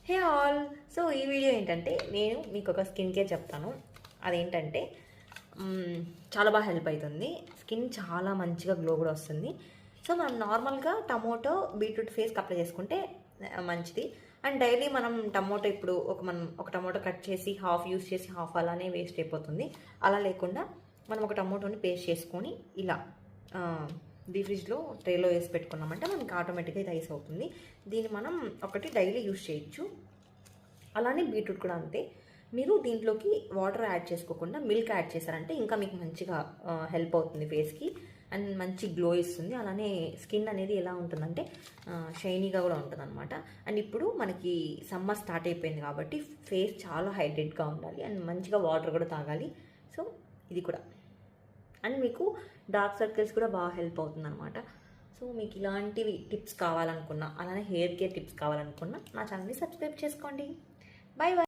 Hey all. So ఈ video ఏంటంటే నేను మీకు ఒక స్కిన్ కేర్ చెప్తాను. అదేంటంటే చాలా బాగా హెల్ప్ అవుతుంది. స్కిన్ చాలా మంచిగా గ్లో కూడా వస్తుంది. సో మనం నార్మల్గా టమోటో బీట్రూట్ ఫేస్కి అప్లై చేసుకుంటే మంచిది. అండ్ డైలీ మనం టమోటో ఇప్పుడు ఒక టమోటో కట్ చేసి హాఫ్ యూస్ చేసి హాఫ్ అలానే వేస్ట్ అయిపోతుంది. అలా లేకుండా మనం ఒక టమోటోని పేస్ట్ చేసుకొని ఇలా డీప్ ఫ్రిడ్జ్లో ట్రేలో వేసి పెట్టుకున్నామంటే మనకి ఆటోమేటిక్గా ఇది ఐస్ అవుతుంది. దీన్ని మనం ఒకటి డైలీ యూస్ చేయొచ్చు. అలానే బీట్రూట్ కూడా అంతే. మీరు దీంట్లోకి వాటర్ యాడ్ చేసుకోకుండా మిల్క్ యాడ్ చేశారంటే ఇంకా మీకు మంచిగా హెల్ప్ అవుతుంది ఫేస్కి. అండ్ మంచి గ్లో ఇస్తుంది. అలానే స్కిన్ అనేది ఎలా ఉంటుందంటే షైనీగా కూడా ఉంటుంది అనమాట. అండ్ ఇప్పుడు మనకి సమ్మర్ స్టార్ట్ అయిపోయింది కాబట్టి ఫేస్ చాలా హైడ్రేట్గా ఉండాలి అండ్ మంచిగా వాటర్ కూడా తాగాలి. సో ఇది కూడా అండ్ మీకు డార్క్ సర్కిల్స్ కూడా బాగా హెల్ప్ అవుతుంది అనమాట. సో మీకు ఇలాంటివి టిప్స్ కావాలనుకున్నా, అలానే హెయిర్ కేర్ టిప్స్ కావాలనుకున్నా నా ఛానల్ని సబ్స్క్రైబ్ చేసుకోండి. Bye bye.